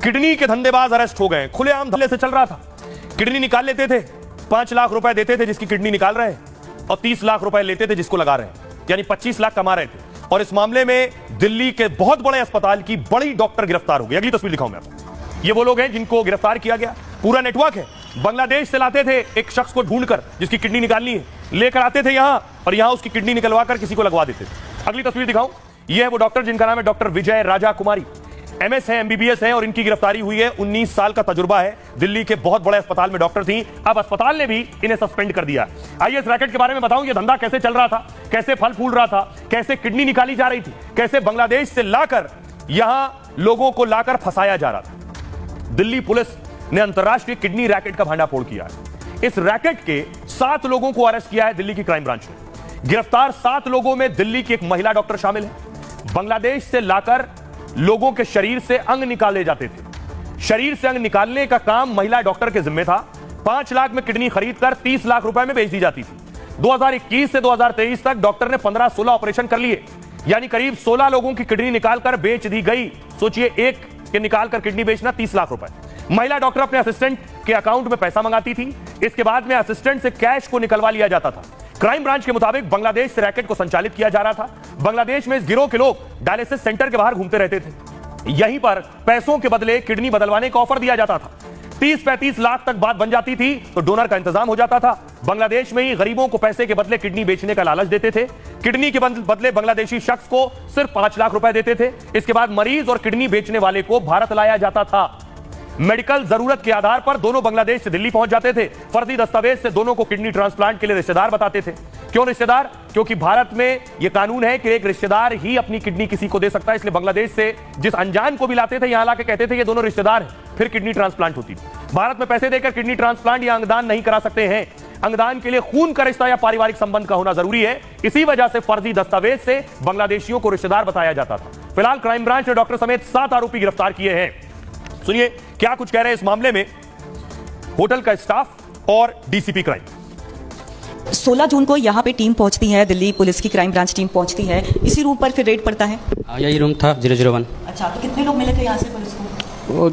Kidney के धंधेबाज arrest हो गए। खुलेआम धंधे से चल रहा था, किडनी निकाल लेते थे, 5 लाख रुपए देते थे जिसकी किडनी निकाल रहे हैं, और 30 लाख रुपए लेते थे जिसको लगा रहे हैं, यानी 25 लाख कमा रहे थे। और इस मामले में दिल्ली के बहुत बड़े अस्पताल की बड़ी डॉक्टर गिरफ्तार हो गई। अगली तस्वीर दिखाऊं मैं आपको। ये वो लोग हैं जिनको गिरफ्तार किया गया। पूरा नेटवर्क है। बांग्लादेश से लाते थे एक शख्स को ढूंढकर जिसकी किडनी निकालनी है, लेकर आते थे यहां और यहां उसकी किडनी निकलवा कर किसी को लगवा देते थे। अगली तस्वीर दिखाऊं। यह है वो डॉक्टर जिनका नाम है डॉक्टर विजय राजा कुमारी। एमएस है, एमबीबीएस है और इनकी गिरफ्तारी हुई है। 19 साल का तजुर्बा है। दिल्ली के बहुत बड़े अस्पताल में डॉक्टर थी। अब अस्पताल ने भी इन्हें सस्पेंड कर दिया। आइए इस रैकेट के बारे में बताऊं, ये धंधा कैसे चल रहा था, कैसे फल फूल रहा था, कैसे किडनी निकाली जा रही थी, कैसे बांग्लादेश से लाकर यहां लोगों को लाकर फंसाया जा रहा था। दिल्ली पुलिस ने अंतरराष्ट्रीय किडनी रैकेट का भांडाफोड़ किया है। इस रैकेट के 7 लोगों को अरेस्ट किया है दिल्ली की क्राइम ब्रांच ने। गिरफ्तार 7 लोगों में दिल्ली की एक महिला डॉक्टर शामिल है। बांग्लादेश से लाकर लोगों के शरीर से अंग निकाले जाते थे। शरीर से अंग निकालने का काम महिला डॉक्टर के जिम्मे था। 5 लाख में किडनी खरीदकर 30 लाख रुपए में बेच दी जाती थी। 2021 से 2023 तक डॉक्टर ने 15-16 ऑपरेशन कर लिए, यानी करीब 16 लोगों की किडनी निकालकर बेच दी गई। सोचिए, एक के निकालकर किडनी बेचना 30 लाख रुपए। महिला डॉक्टर अपने असिस्टेंट के अकाउंट में पैसा मंगाती थी। इसके बाद में असिस्टेंट से कैश को निकलवा लिया जाता था। क्राइम ब्रांच के मुताबिक बांग्लादेश से रैकेट को संचालित किया जा रहा था। बांग्लादेश में इस गिरोह के लोग डायलिसिस सेंटर के बाहर घूमते रहते थे। यहीं पर पैसों के बदले किडनी बदलवाने का ऑफर दिया जाता था। 30-35 लाख तक बात बन जाती थी तो डोनर का इंतजाम हो जाता था। बांग्लादेश में ही गरीबों को पैसे के बदले किडनी बेचने का लालच देते थे। किडनी के बदले बांग्लादेशी शख्स को सिर्फ 5 लाख रुपए देते थे। इसके बाद मरीज और किडनी बेचने वाले को भारत लाया जाता था। मेडिकल जरूरत के आधार पर दोनों बांग्लादेश से दिल्ली पहुंच जाते थे। फर्जी दस्तावेज से दोनों को किडनी ट्रांसप्लांट के लिए रिश्तेदार बताते थे। क्यों रिश्तेदार? क्योंकि भारत में यह कानून है कि एक रिश्तेदार ही अपनी किडनी किसी को दे सकता है। इसलिए बांग्लादेश से जिस अनजान को भी लाते थे, यहां लाके कहते थे ये दोनों रिश्तेदार हैं, फिर किडनी ट्रांसप्लांट होती थी। भारत में पैसे देकर किडनी ट्रांसप्लांट या अंगदान नहीं करा सकते हैं। अंगदान के लिए खून का रिश्ता या पारिवारिक संबंध का होना जरूरी है। इसी वजह से फर्जी दस्तावेज से बांग्लादेशियों को रिश्तेदार बताया जाता था। फिलहाल क्राइम ब्रांच ने डॉक्टर समेत 7 आरोपी गिरफ्तार किए हैं। सुनिए क्या कुछ कह रहे हैं इस मामले में होटल का स्टाफ और डीसीपी क्राइम। 16 जून को यहाँ पे टीम पहुंचती है, दिल्ली पुलिस की क्राइम ब्रांच टीम पहुंचती है। इसी रूम पर फिर रेड पड़ता है। यही रूम था 001। अच्छा, तो कितने लोग मिले थे यहाँ से पुलिस को? वो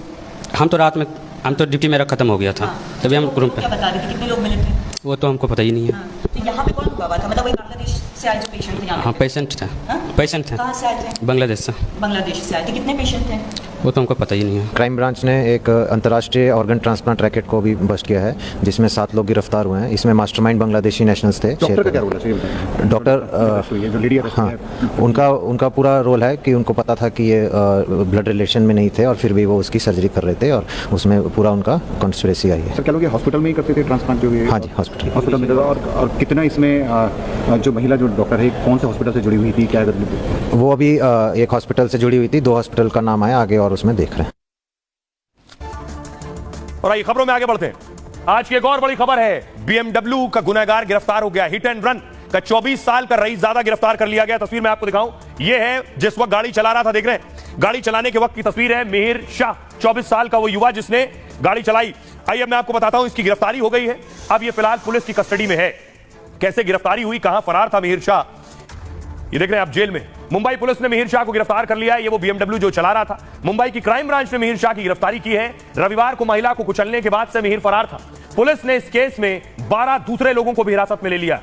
हम तो ड्यूटी मेरा खत्म हो गया था। हाँ। तभी हम रूम पे। क्या बता रहे थे, कितने लोग मिले थे? वो तो हमको पता ही नहीं है। हाँ। तो यहाँ पे कौन हुआ था? मतलब वही बांग्लादेश से आए जो पेशेंट थे यहाँ पे? हाँ, पेशेंट थे। पेशेंट थे। कहाँ से आए थे? बांग्लादेश से। बांग्लादेश से आए थे। कितने पेशेंट थे? वो तो हमको पता ही नहीं है। क्राइम ब्रांच ने एक अंतर्राष्ट्रीय ऑर्गन ट्रांसप्लांट रैकेट को भी बस्ट किया है, जिसमें 7 लोग गिरफ्तार हुए हैं। इसमें मास्टरमाइंड बांग्लादेशी नेशनल्स थे। डॉक्टर का क्या रोल है? डॉक्टर हाँ, उनका पूरा रोल है कि उनको पता था कि ये ब्लड रिलेशन में नहीं थे और फिर भी वो उसकी सर्जरी कर रहे थे और उसमें पूरा उनका कॉन्स्पिरेसी आई है। सर क्या लोग हॉस्पिटल में ही करते थे ट्रांसप्लांट जो भी? हाँ जी, हॉस्पिटल में। और कितना इसमें जो महिला जो डॉक्टर है कौन से हॉस्पिटल से जुड़ी हुई थी, क्या? वो अभी एक हॉस्पिटल से जुड़ी हुई थी। 2 हॉस्पिटल का नाम आया आगे और उसमें देख रहे हैं। और आइए खबरों में आगे बढ़ते हैं। आज की एक और बड़ी खबर है, बीएमडब्ल्यू का गुनहगार गिरफ्तार हो गया। हिट एंड रन का 24 साल का रईस ज़्यादा गिरफ्तार कर लिया गया। तस्वीर में आपको दिखाऊं, यह है जिस वक्त गाड़ी चला रहा था, देख रहे हैं गाड़ी चलाने के वक्त की तस्वीर है। मिहिर शाह 24 साल का वो युवा जिसने गाड़ी चलाई। आइए मैं आपको बताता हूं, इसकी गिरफ्तारी हो गई है। अब यह फिलहाल पुलिस की कस्टडी में है। कैसे गिरफ्तारी हुई, कहां फरार था मिहिर शाह, ये देख रहे हैं आप जेल में। मुंबई पुलिस ने मिहिर शाह को गिरफ्तार कर लिया है। ये वो बीएमडब्ल्यू जो चला रहा था। मुंबई की क्राइम ब्रांच ने मिहिर शाह की गिरफ्तारी की है। रविवार को महिला को कुचलने के बाद से मिहिर फरार था। पुलिस ने इस केस में 12 दूसरे लोगों को भी हिरासत में ले लिया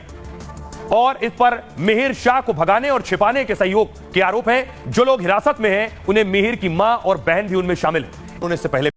और इस पर मिहिर शाह को भगाने और छिपाने के सहयोग के आरोप हैं। जो लोग हिरासत में हैं उन्हें मिहिर की मां और बहन भी उनमें शामिल है। उन्होंने इससे पहले